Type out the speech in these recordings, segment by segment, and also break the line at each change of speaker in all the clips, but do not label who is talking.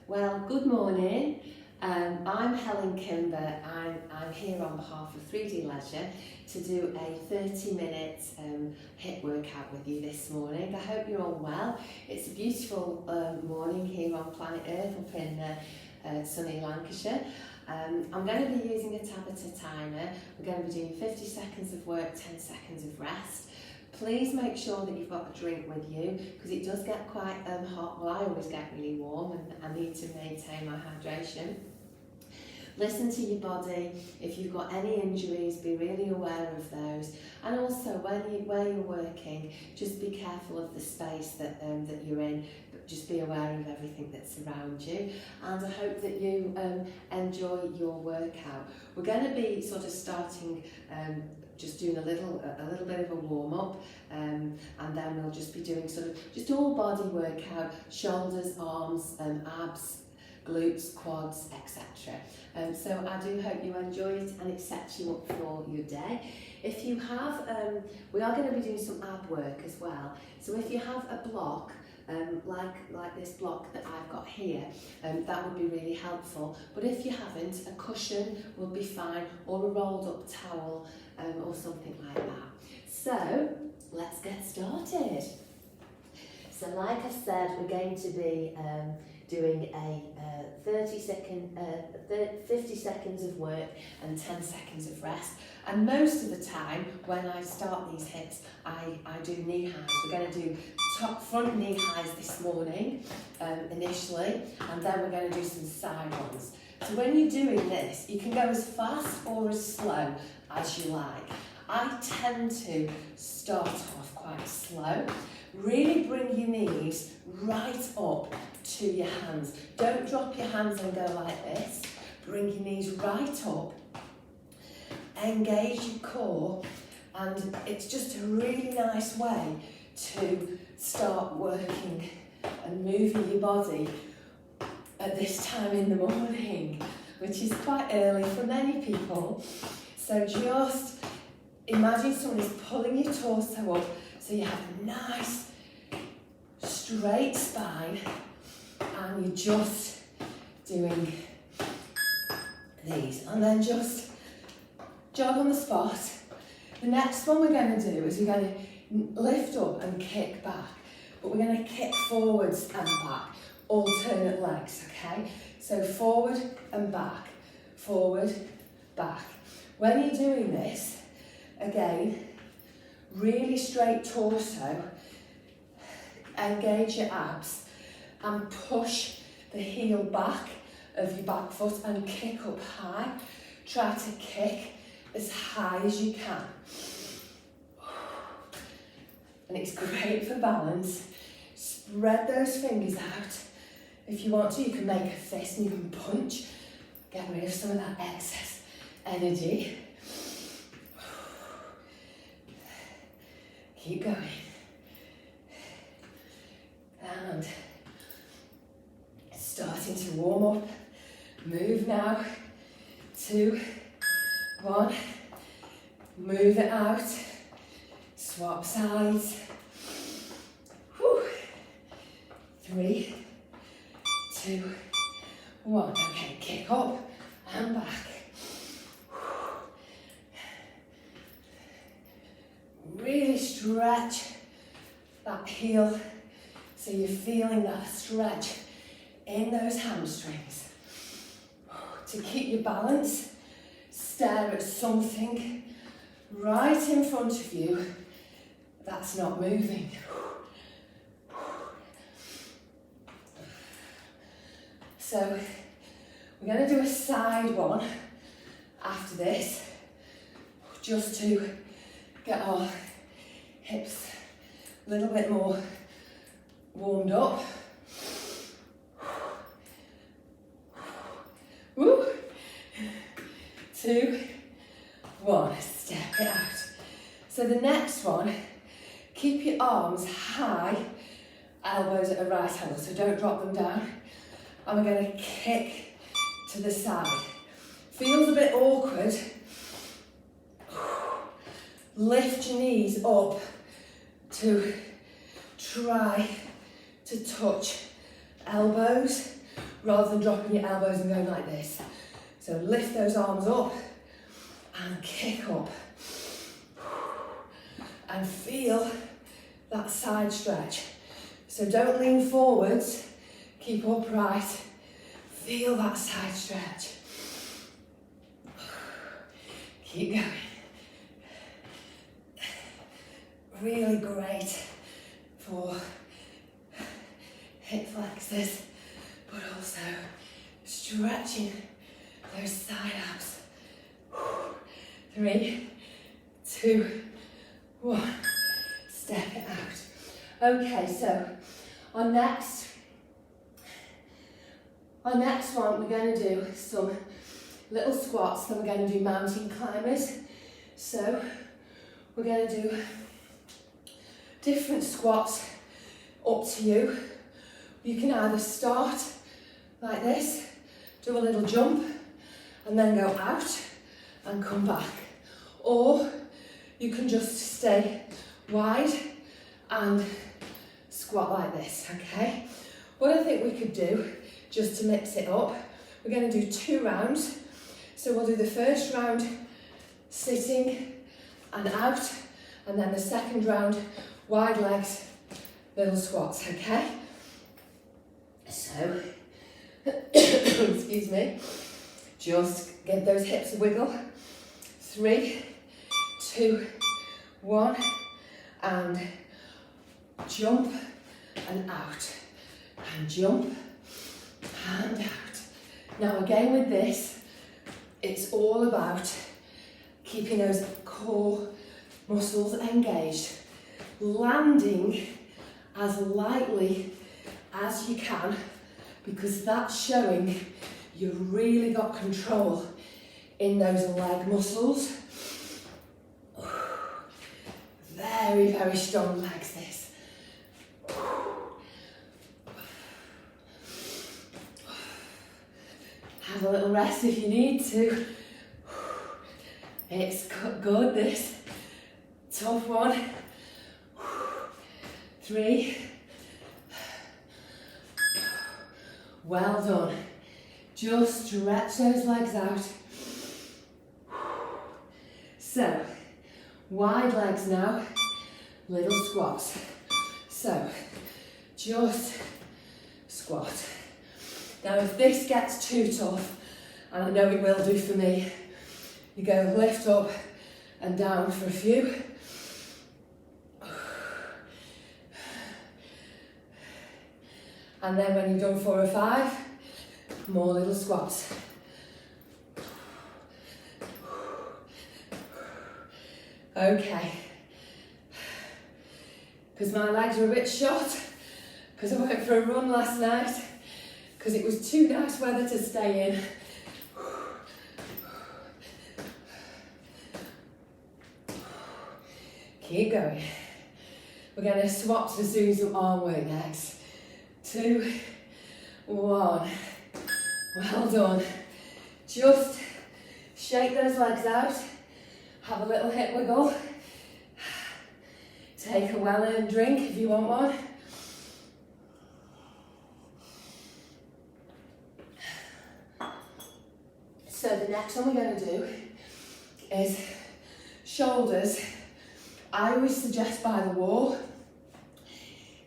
Well, good morning. I'm Helen Kimber. I'm here on behalf of 3D Leisure to do a 30-minute HIIT workout with you this morning. I hope you're all well. It's a beautiful morning here on planet Earth up in sunny Lancashire. I'm going to be using a Tabata timer. We're going to be doing 50 seconds of work, 10 seconds of rest. Please make sure that you've got a drink with you because it does get quite hot. Well, I always get really warm and I need to maintain my hydration. Listen to your body. If you've got any injuries, be really aware of those. And also, where you're working, just be careful of the space that you're in. But just be aware of everything that's around you. And I hope that you enjoy your workout. We're going to be sort of starting just doing a little bit of a warm-up, and then we'll just be doing sort of just all body workout, shoulders, arms, abs, glutes, quads, etc. So I do hope you enjoy it and it sets you up for your day. If you have, we are going to be doing some ab work as well. So if you have a block, like this block that I've got here, that would be really helpful. But if you haven't, a cushion would be fine, or a rolled up towel, or something like that. So let's get started. So like I said, we're going to be doing a 50 seconds of work and 10 seconds of rest. And most of the time when I start these HIITs, I do knee highs. We're going to do front knee highs this morning initially, and then we're going to do some side ones. So when you're doing this, you can go as fast or as slow as you like. I tend to start off quite slow. Really bring your knees right up to your hands. Don't drop your hands and go like this. Bring your knees right up. Engage your core, and it's just a really nice way to start working and moving your body at this time in the morning, which is quite early for many people. So just imagine someone is pulling your torso up so you have a nice straight spine, and you're just doing these, and then just jog on the spot. The next one we're going to do is we're going to lift up and kick back, but we're going to kick forwards and back, alternate legs, okay? So forward and back, forward, back. When you're doing this, again, really straight torso, engage your abs and push the heel back of your back foot and kick up high. Try to kick as high as you can. And it's great for balance. Spread those fingers out. If you want to, you can make a fist and you can punch. Get rid of some of that excess energy. Keep going. And starting to warm up. Move now. 2, 1. Move it out. Swap sides. 3, 2, 1. Okay, kick up and back. Really stretch that heel so you're feeling that stretch in those hamstrings. To keep your balance, stare at something right in front of you that's not moving. So we're going to do a side one after this, just to get our hips a little bit more warmed up. Woo. 2, 1, step it out. So the next one, keep your arms high, elbows at a right angle, so don't drop them down. And we're going to kick to the side. Feels a bit awkward. Lift your knees up to try to touch elbows rather than dropping your elbows and going like this. So lift those arms up and kick up. And feel that side stretch. So don't lean forwards, keep upright. Feel that side stretch. Keep going. Really great for hip flexors, but also stretching those side abs. 3, 2, 1. Step it out. Okay, so our next one, we're going to do some little squats, then we're going to do mountain climbers. So we're going to do different squats, up to you. You can either start like this, do a little jump, and then go out and come back. Or you can just stay wide and squat like this, okay? What I think we could do, just to mix it up, we're going to do 2 rounds. So we'll do the first round sitting and out, and then the second round wide legs, little squats, okay? So, excuse me, just give those hips a wiggle. 3, 2, 1, and jump and out, and jump and out. Now again with this, it's all about keeping those core muscles engaged, landing as lightly as you can, because that's showing you've really got control in those leg muscles. Very, very strong legs, this. Have a little rest if you need to. It's good, this. Tough one. 3. Well done. Just stretch those legs out. So, wide legs now, little squats. So, just squat. Now if this gets too tough, and I know it will do for me, you go lift up and down for a few. And then when you've done 4 or 5, more little squats. Okay. Because my legs were a bit short, because I went for a run last night, because it was too nice weather to stay in. Keep going. We're going to swap to do some arm work next. 2, 1. Well done. Just shake those legs out. Have a little hip wiggle. Take a well-earned drink if you want one. So the next one we're going to do is shoulders. I always suggest by the wall.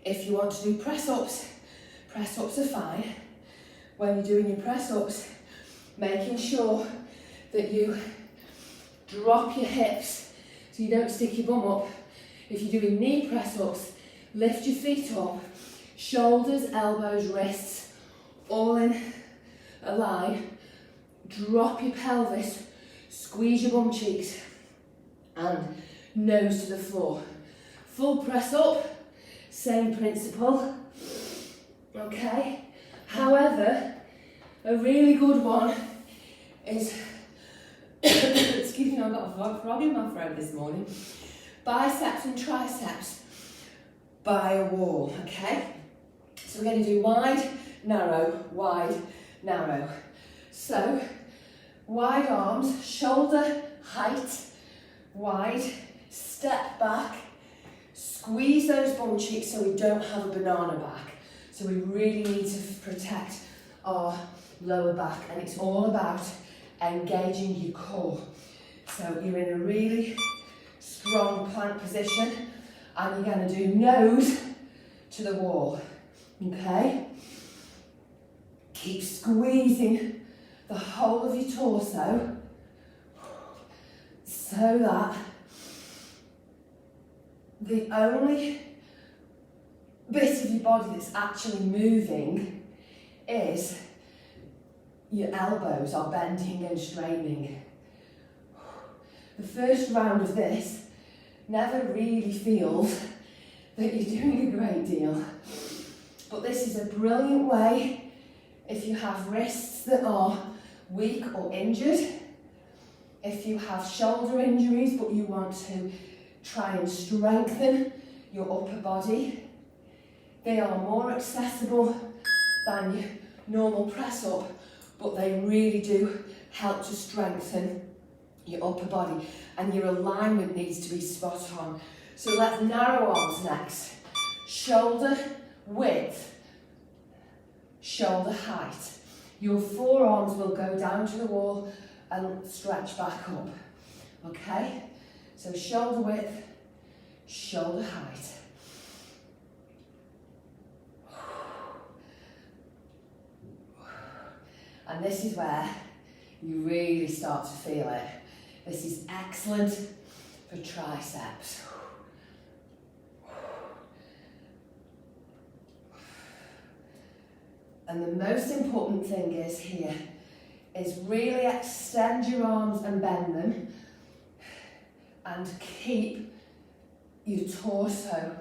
If you want to do press-ups are fine. When you're doing your press-ups, making sure that you drop your hips so you don't stick your bum up. If you're doing knee press-ups, lift your feet up, shoulders, elbows, wrists, all in a line. Drop your pelvis, squeeze your bum cheeks, and nose to the floor. Full press up, same principle. Okay. However, a really good one is, excuse me, I've got a frog in my throat this morning. Biceps and triceps by a wall, okay? So we're going to do wide, narrow. So, wide arms, shoulder height, wide, step back, squeeze those bum cheeks so we don't have a banana back. So we really need to protect our lower back, and it's all about engaging your core. So you're in a really strong plank position, and you're going to do nose to the wall, okay? Keep squeezing the whole of your torso so that the only bit of your body that's actually moving is your elbows are bending and straightening. The first round of this never really feels that you're doing a great deal, but this is a brilliant way if you have wrists that are weak or injured, if you have shoulder injuries but you want to try and strengthen your upper body. They are more accessible than your normal press up, but they really do help to strengthen your upper body, and your alignment needs to be spot on. So let's narrow arms next. Shoulder width, shoulder height. Your forearms will go down to the wall and stretch back up. Okay? So shoulder width, shoulder height. And this is where you really start to feel it. This is excellent for triceps. And the most important thing is really extend your arms and bend them, and keep your torso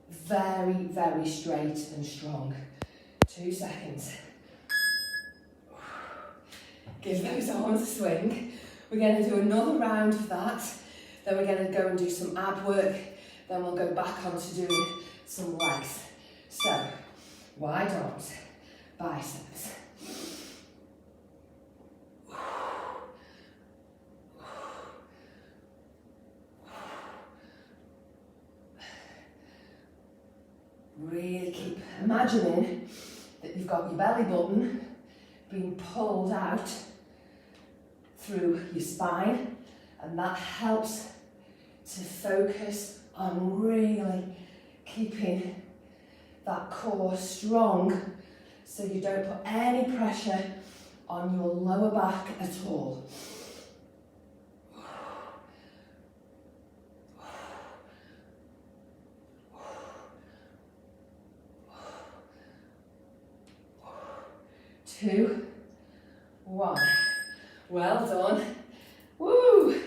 very, very straight and strong. 2 seconds. Give those arms a swing. We're going to do another round of that. Then we're going to go and do some ab work. Then we'll go back onto doing some legs. So, wide arms, biceps. Really keep imagining that you've got your belly button being pulled out through your spine, and that helps to focus on really keeping that core strong so you don't put any pressure on your lower back at all. Two, one. Well done. Woo!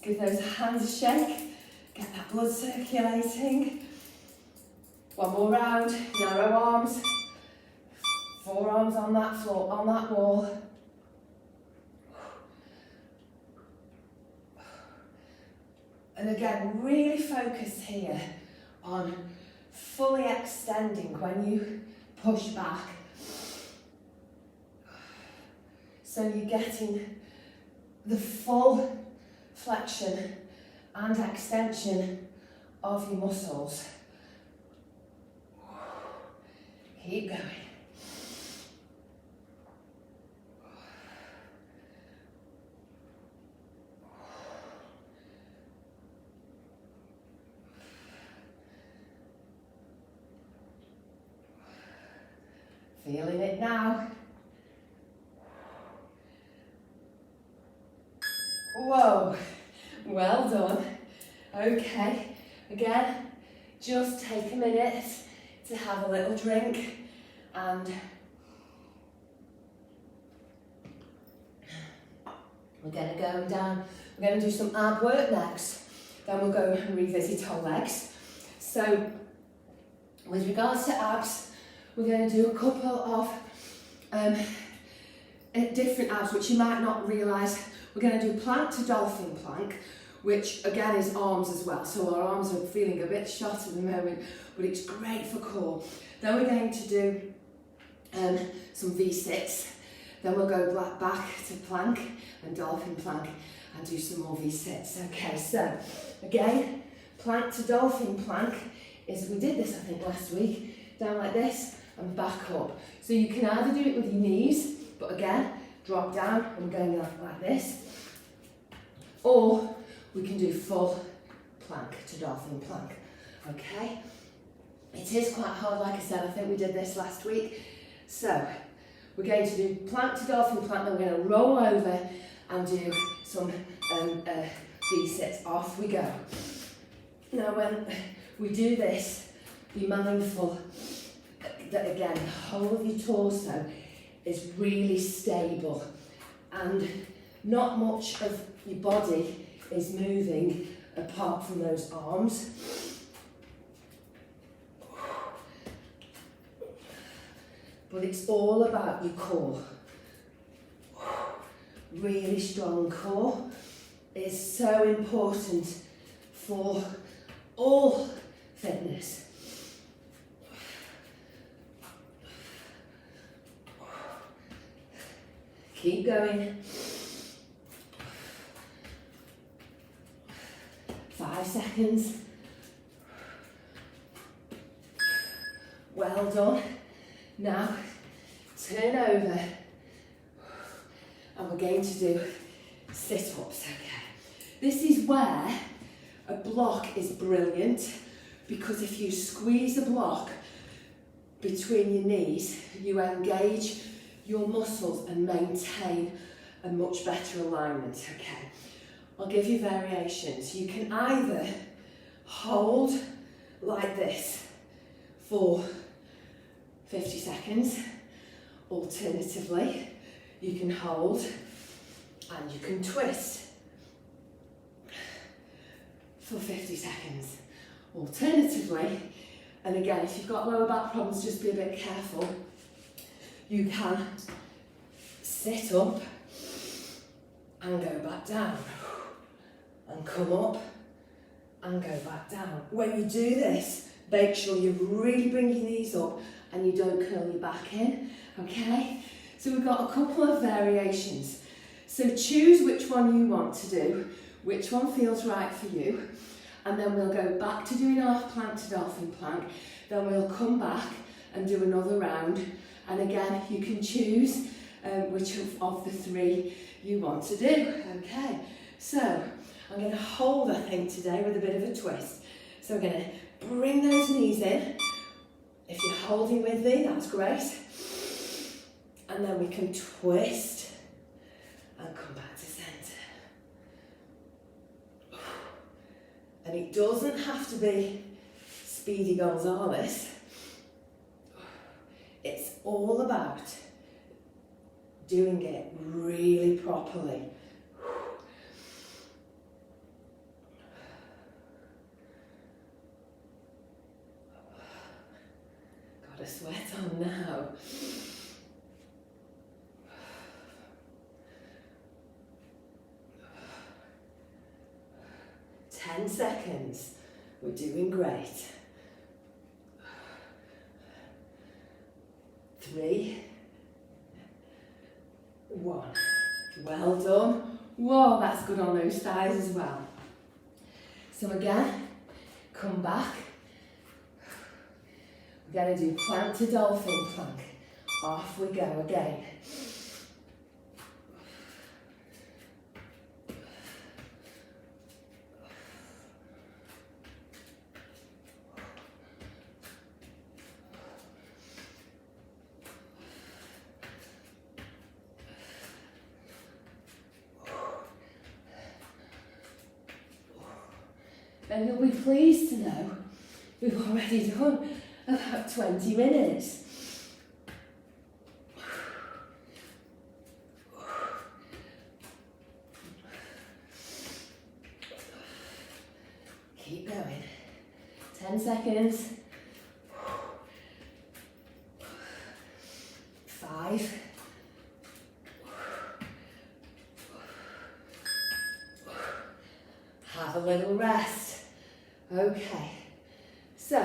Give those hands a shake. Get that blood circulating. One more round. Narrow arms. Forearms on that floor, on that wall. And again, really focus here on fully extending when you push back. So you're getting the full flexion and extension of your muscles. Keep going. Feeling it now. Whoa, well done. Okay, again, just take a minute to have a little drink, and we're going to go down. We're going to do some ab work next. Then we'll go and revisit our legs. So, with regards to abs, we're going to do a couple of different abs which you might not realise. We're going to do plank to dolphin plank, which again is arms as well. So our arms are feeling a bit shot at the moment, but it's great for core. Then we're going to do some V-sits. Then we'll go back to plank and dolphin plank and do some more V-sits. Okay, so again, plank to dolphin plank is, we did this I think last week, down like this, and back up. So you can either do it with your knees, but again, drop down and going like this, or we can do full plank to dolphin plank, okay? It is quite hard, like I said, I think we did this last week. So we're going to do plank to dolphin plank, then we're going to roll over and do some V-sits. Off we go. Now when we do this, be mindful that again, the whole of your torso is really stable and not much of your body is moving apart from those arms. But it's all about your core. Really strong core is so important for all fitness. Keep going. 5 seconds. Well done. Now, turn over and we're going to do sit-ups, okay? This is where a block is brilliant because if you squeeze a block between your knees, you engage your muscles and maintain a much better alignment, okay? I'll give you variations. You can either hold like this for 50 seconds. Alternatively, you can hold and you can twist for 50 seconds. Alternatively, and again, if you've got lower back problems, just be a bit careful. You can sit up and go back down and come up and go back down. When you do this, make sure you really bring your knees up and you don't curl your back in, okay? So we've got a couple of variations. So choose which one you want to do, which one feels right for you, and then we'll go back to doing our plank to dolphin plank, then we'll come back and do another round, and again, you can choose which of the 3 you want to do, okay? So, I'm going to hold, I think, today with a bit of a twist. So we're going to bring those knees in. If you're holding with me, that's great. And then we can twist and come back to centre. And it doesn't have to be Speedy Gonzales. It's all about doing it really properly. Got a sweat on now. Ten seconds. We're doing great. 3, 1. Well done. Whoa, that's good on those thighs as well. So again, come back. We're going to do plank to dolphin plank. Off we go again. And you'll be pleased to know we've already done about 20 minutes. Keep going. 10 seconds. 5. Have a little rest. Okay, so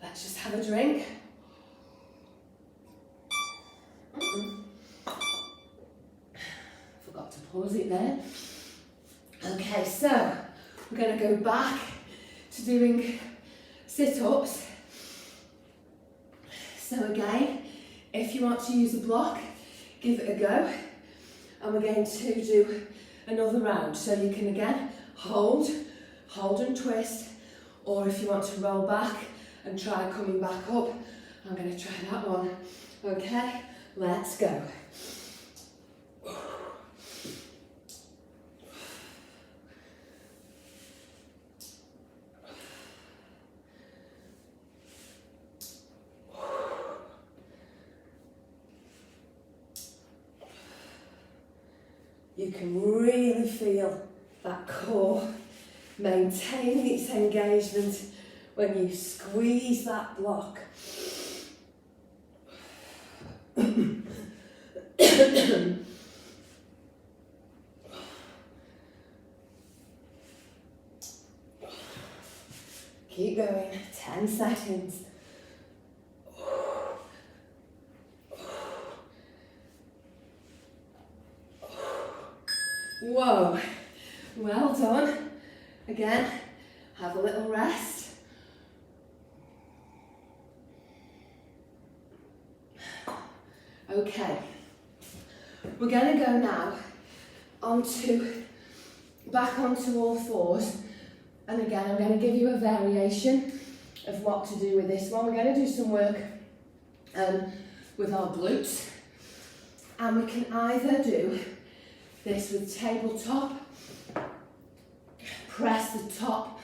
let's just have a drink. Forgot to pause it there. Okay, so we're going to go back to doing sit-ups. So again, if you want to use a block, give it a go. And we're going to do another round. So you can again hold and twist, or if you want to roll back and try coming back up, I'm going to try that one. Okay, let's go. You can really feel that core maintaining its engagement when you squeeze that block. Keep going, 10 seconds. Whoa, well done. Again, have a little rest. Okay, we're going to go now back onto all fours. And again, I'm going to give you a variation of what to do with this one. We're going to do some work with our glutes. And we can either do this with tabletop, press the top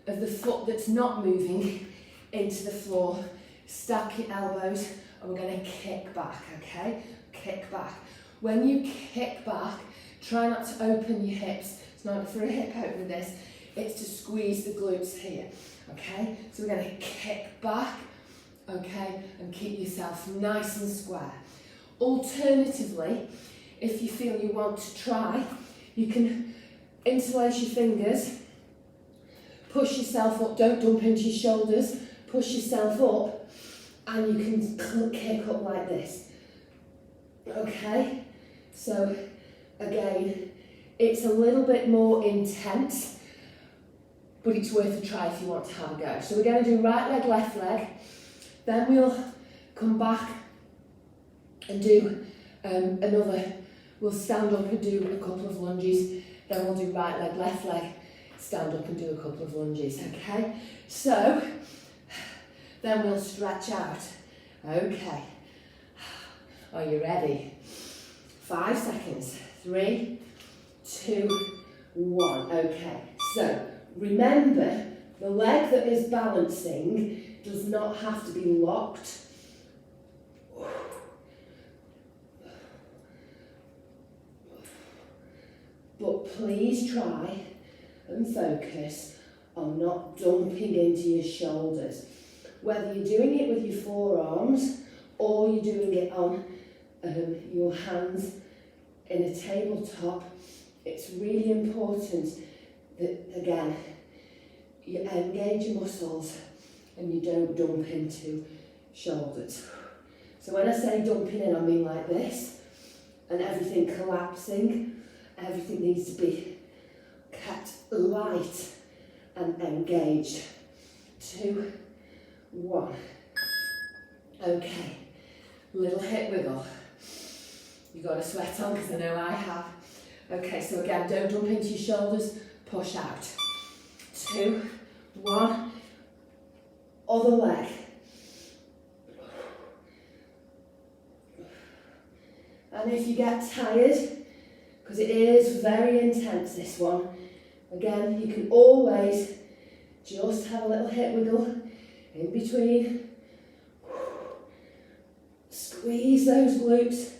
of the foot that's not moving into the floor, stack your elbows, and we're going to kick back, okay? Kick back. When you kick back, try not to open your hips. It's not for a hip opener this, it's to squeeze the glutes here, okay? So we're going to kick back, okay, and keep yourself nice and square. Alternatively, if you feel you want to try, you can interlace your fingers, push yourself up, don't dump into your shoulders, push yourself up, and you can kick up like this. Okay? So, again, it's a little bit more intense, but it's worth a try if you want to have a go. So we're going to do right leg, left leg, then we'll come back and do we'll stand up and do a couple of lunges, then we'll do right leg, left leg, stand up and do a couple of lunges, okay? So, then we'll stretch out. Okay. Are you ready? 5 seconds. 3, 2, 1. Okay. So, remember, the leg that is balancing does not have to be locked. But please try and focus on not dumping into your shoulders. Whether you're doing it with your forearms or you're doing it on your hands in a tabletop, it's really important that, again, you engage your muscles and you don't dump into shoulders. So when I say dumping in, I mean like this, and everything collapsing. Everything needs to be kept light and engaged. 2, 1. Okay, little hip wiggle. You got a sweat on because I know I have. Okay, so again, don't dump into your shoulders, push out. 2, 1. Other leg. And if you get tired, because it is very intense, this one, again, you can always just have a little hip wiggle in between. Squeeze those glutes.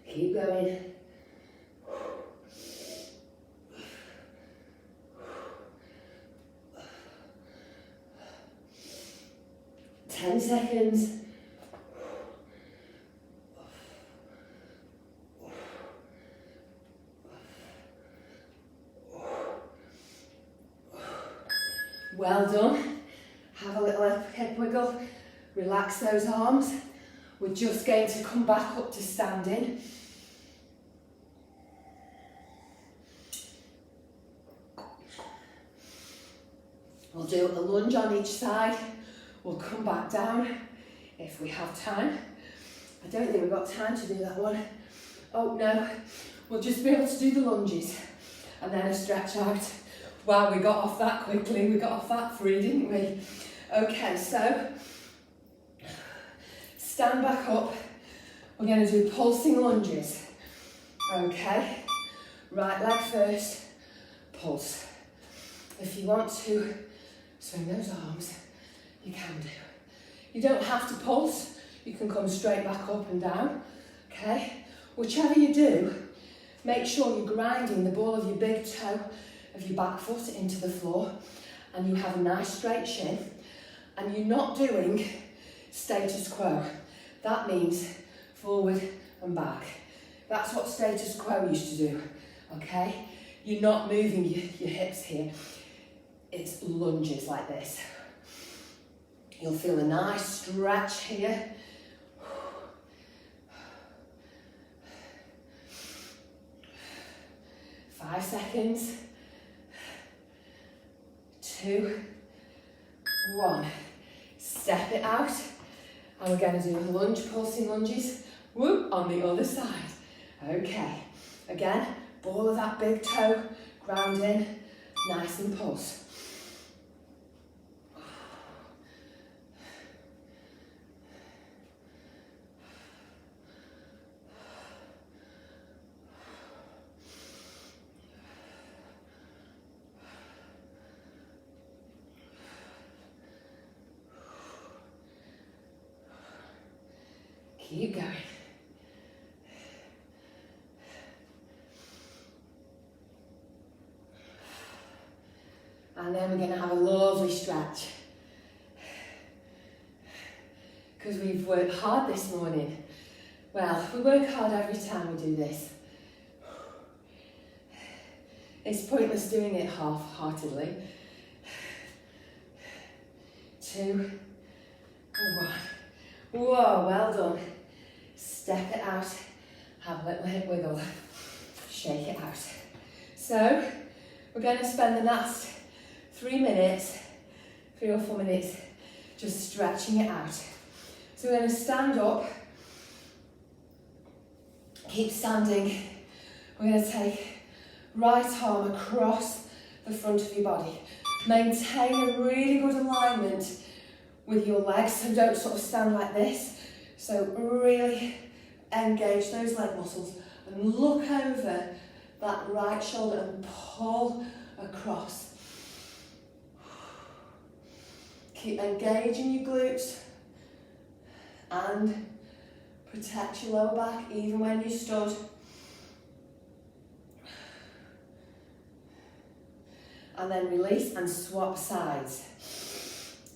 Keep going. 10 seconds. Well done. Have a little hip wiggle. Relax those arms. We're just going to come back up to standing. We'll do a lunge on each side. We'll come back down if we have time. I don't think we've got time to do that one. Oh no, we'll just be able to do the lunges and then a stretch out. Wow, we got off that quickly. We got off that free, didn't we? Okay, so stand back up. We're going to do pulsing lunges. Okay, right leg first, pulse. If you want to swing those arms, you can do. You don't have to pulse. You can come straight back up and down. Okay, whichever you do, make sure you're grinding the ball of your big toe of your back foot into the floor and you have a nice straight shin and you're not doing status quo. That means forward and back. That's what status quo used to do, okay? You're not moving your hips here. It's lunges like this. You'll feel a nice stretch here. 5 seconds. 2, 1. Step it out. And we're going to do lunge, pulsing lunges. Whoop, on the other side. Okay. Again, ball of that big toe, ground in, nice and pulse. Keep going. And then we're going to have a lovely stretch. Because we've worked hard this morning. Well, we work hard every time we do this. It's pointless doing it half-heartedly. 2, 1. Whoa, well done. Step it out, have a little hip wiggle, shake it out. So, we're going to spend the last 3 or 4 minutes, just stretching it out. So we're going to stand up, keep standing. We're going to take right arm across the front of your body. Maintain a really good alignment with your legs, so don't sort of stand like this. So really engage those leg muscles and look over that right shoulder and pull across. Keep engaging your glutes and protect your lower back even when you're stood. And then release and swap sides.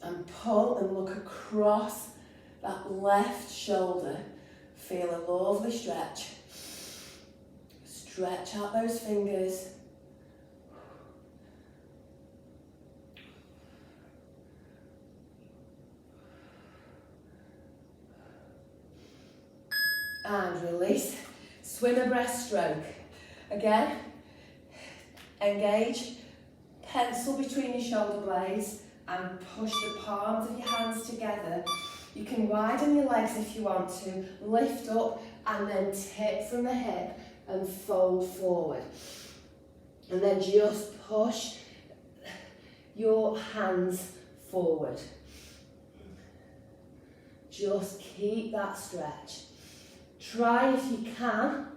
And pull and look across that left shoulder. Feel a lovely stretch. Stretch out those fingers. And release. Swim a breaststroke. Again, engage. Pencil between your shoulder blades and push the palms of your hands together. You can widen your legs if you want to, lift up and then tip from the hip and fold forward. And then just push your hands forward. Just keep that stretch. Try if you can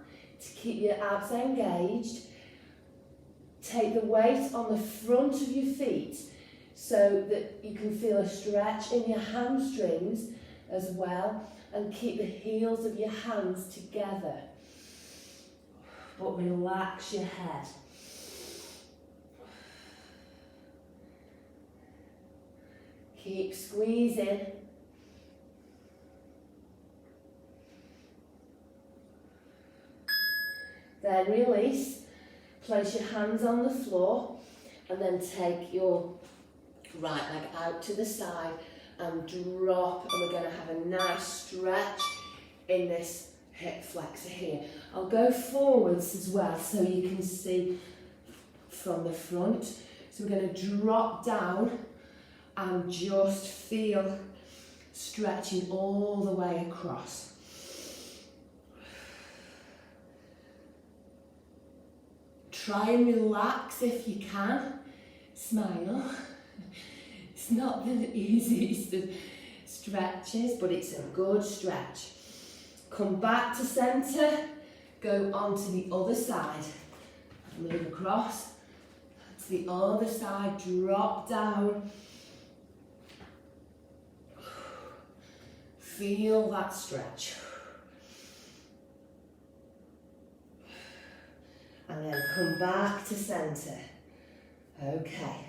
to keep your abs engaged. Take the weight on the front of your feet so that you can feel a stretch in your hamstrings as well, and keep the heels of your hands together. But relax your head. Keep squeezing. Then release. Place your hands on the floor and then take your right leg out to the side and drop, and we're going to have a nice stretch in this hip flexor here. I'll go forwards as well so you can see from the front. So we're going to drop down and just feel stretching all the way across. Try and relax if you can. Smile. It's not the easiest of stretches, but it's a good stretch. Come back to centre, go onto the other side. Move across to the other side, drop down. Feel that stretch. And then come back to centre. Okay.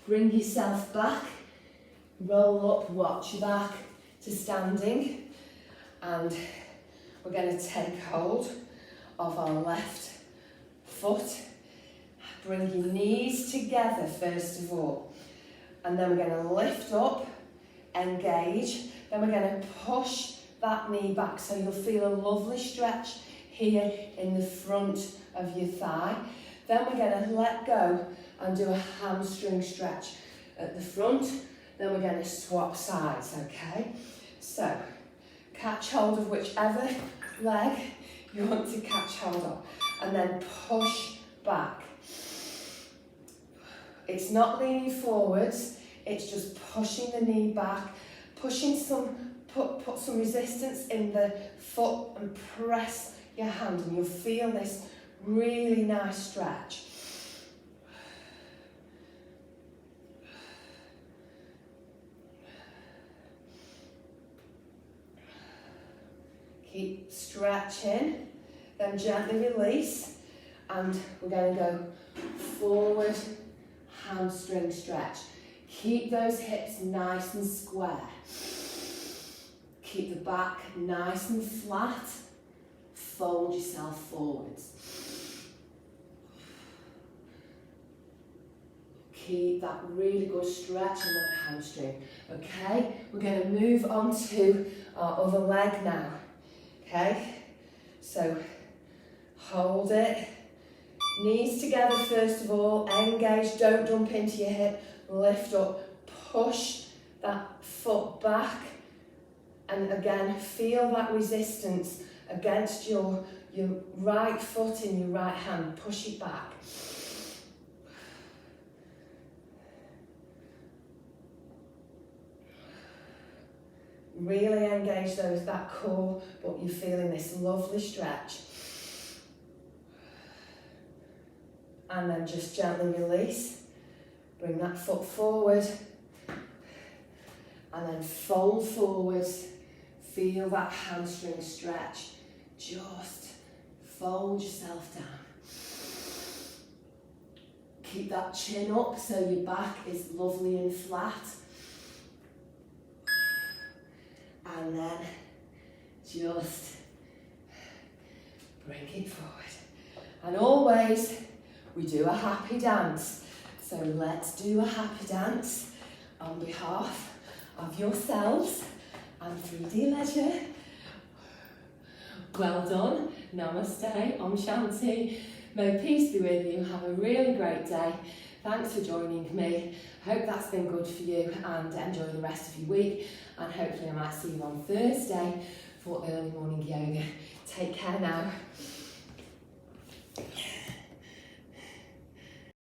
Bring yourself back. Roll up, watch your back to standing. And we're going to take hold of our left foot. Bring your knees together first of all. And then we're going to lift up, engage. Then we're going to push that knee back so you'll feel a lovely stretch here in the front of your thigh. Then we're going to let go and do a hamstring stretch at the front. Then we're going to swap sides, okay? So, catch hold of whichever leg you want to catch hold of. And then push back. It's not leaning forwards, it's just pushing the knee back, pushing put some resistance in the foot and press your hand, and you'll feel this really nice stretch. Keep stretching, then gently release, and we're going to go forward hamstring stretch. Keep those hips nice and square. Keep the back nice and flat. Fold yourself forwards. Keep that really good stretch in that hamstring. Okay, we're going to move on to our other leg now. Okay, so hold it. Knees together first of all, engage, don't jump into your hip, lift up, push that foot back, and again, feel that resistance against your right foot in your right hand, push it back. Really engage that core, but you're feeling this lovely stretch. And then just gently release. Bring that foot forward. And then fold forwards. Feel that hamstring stretch. Just fold yourself down. Keep that chin up so your back is lovely and flat. And then just bring it forward. And always we do a happy dance. So let's do a happy dance on behalf of yourselves and 3D Leisure. Well done. Namaste. Om Shanti. May peace be with you. Have a really great day. Thanks for joining me. Hope that's been good for you, and enjoy the rest of your week. And hopefully I might see you on Thursday for early morning yoga. Take care now.